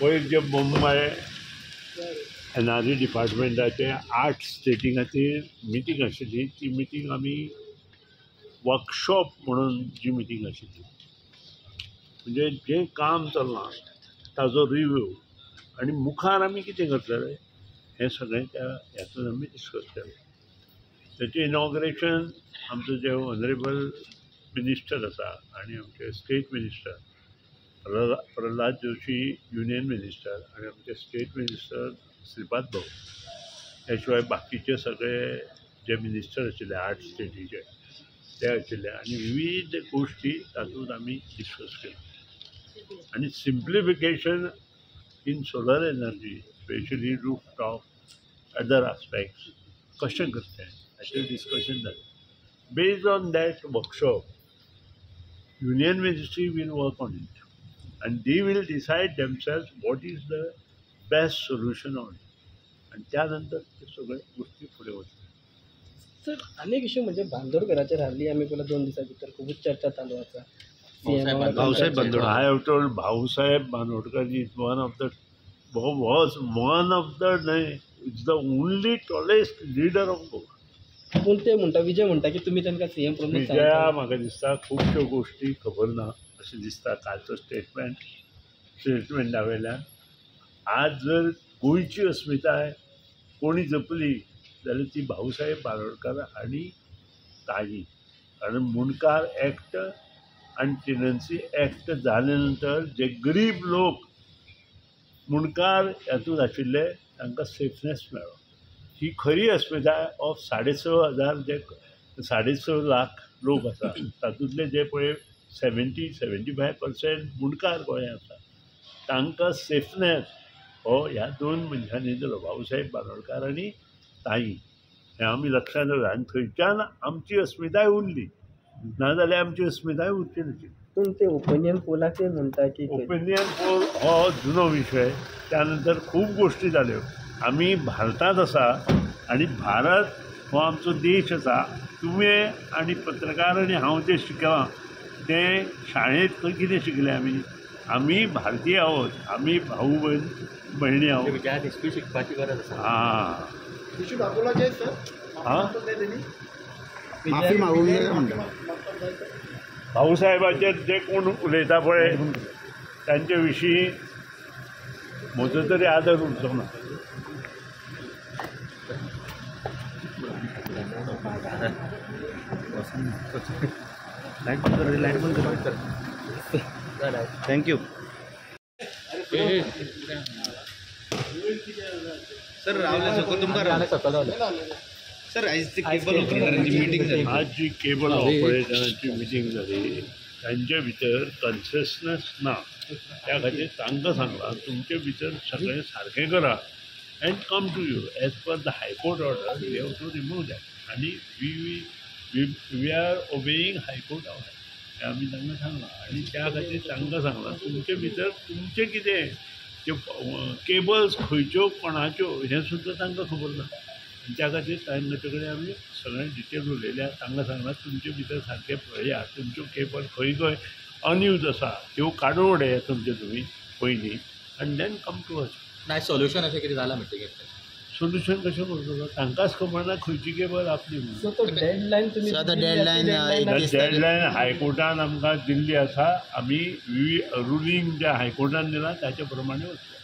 पयर जे मुंबय NRE डिपार्टमेंटाचे 8 स्टेटी खातीर मिटींग आशिल्ली ती मिटींग आमी वर्कशॉप म्हणून जी मिटींग आशिल्ली म्हणजे जें काम चल्लां ताजो रिव्यू आनी मुखार आमी कितें करतले हें सगळें त्या हातूंत आमी डिस्कस केलें. तेचें इनॉग्रेशन आमचो जे ऑनरेबल मिनिस्टर आसा आनी आमचे state minister Pralhad Joshi union minister आनी आमचे स्टेट मिनिस्टर श्रीपाद भाऊ त्या शिवाय बाकीचे सगळे जे मिनिस्टर आशिल्ले 8 स्टेटीचे ते आशिल्ले आनी विविध गोश्टी तातूंत आमी डिस्कस केल्यो आनी simplification in solar energy specially roof top other aspects कशें करचें हाचेर डिस्कशन जालें. Based on that workshop union ministry will work on it and they will decide themselves what is the best solution on it. आणि त्यानंतर ते सगळे गोष्टी पुढे वचतात. सर अनेक विषय म्हणजे बांदोडकरांचेर हाली आमी पयला 2 दिसां भितर खूबच चर्चा चालू आसा. Bhausaheb Bandodkar. I have told Bhausaheb Bandodkar is one of the it's the only tallest leader of Goa. पूण ते म्हणटा विजय म्हणटा की तुमी तांकां सीएम प्रमोद विजया म्हाका दिसता खुबश्यो गोश्टी खबर ना अशें दिसता कालचो स्टेटमेंटा वयल्यान. आज जर गोंयची अस्मिताय कोणी जपली जाल्यार ती भाऊसाहेब बांदोडकर आनी ताजी. कारण मुणकार एक्ट आनी टेनन्सी एक्ट जाले नंतर जे गरीब लोक मुणकार हातूंत आशिल्ले तांकां सेफनेस मेळ्ळो. ही खरी अस्मिताय ऑफ 6,500 जे 6.5 लाख लोक आसा तातूंतले जे पळय 70-75% मुणकार गोंयांत आसा तांकां सेफनेस हो ह्या 2 मनशांनी दिलो भाऊसाहेब बांदोडकर आनी ताई. हें आमी लक्षांत दवरया आनी थंयच्यान आमची अस्मिताय उरली नाजाल्यार आमची अस्मिताय उरची नाशिल्ली. पूण ते ओपिनियन पोलाचेर म्हणटा की ओपिनियन पोल हो जुनो विशय. त्यानंतर खूब गोश्टी जाल्यो. आमी भारतांत आसा आनी भारत हो आमचो देश आसा. तुमी आनी पत्रकार आनी हांव जे शिकलां तें शाळेंत खंय कितें शिकले आमी भारतीय आहोत. आमी भाऊ भयणी आहोत. शिकपाची गरज आसा. माफी मागूंक जाय म्हणटा. भाऊसाहेबाचेर जे कोण उलयता पळय तांचे विशीं म्हजो तरी आदर उरचो ना. थँक्यू. सर रावले सकल तुमकां सर आज केबल ऑपरेटरांची मिटींग जाली. आज जी केबल ऑपरेटरांची मिटींग जाली तांचे भितर कन्सिस्टन्स ना. त्या खातीर तांकां सांगलां तुमचे भितर सगळें सारकें करा and come to you as per the high court order we have to remove that आनी we are obeying high court order हें आमी तांकां सांगलां. आनी त्या खातीर तांकां सांगलां तुमचे भितर तुमचें कितें ते केबल्स खंयच्यो कोणाच्यो हें सुद्दां तांकां खबर ना. त्या खातीर तांचे कडेन आमी सगळें डिटेल उलयल्या. तांकां सांगलां तुमचे भितर सारकें पळया तुमच्यो केबल खंय खंय अनयूज आसा त्यो काडून उडया तुमचे तुमी पयलीं आनी देन कम टू अस. नाही सोल्युशन अशें कितें जालां मिटींगेंत. सोल्युशन कशें करतलो तांकांच खबर ना खंयची केबल आपली म्हणून. सो तो डेडलायन तुमी डेडलायन हायकोर्टान आमकां दिल्ली आसा. आमी रुलींग जे हायकोर्टान दिलां ताचे प्रमाणे वचतले.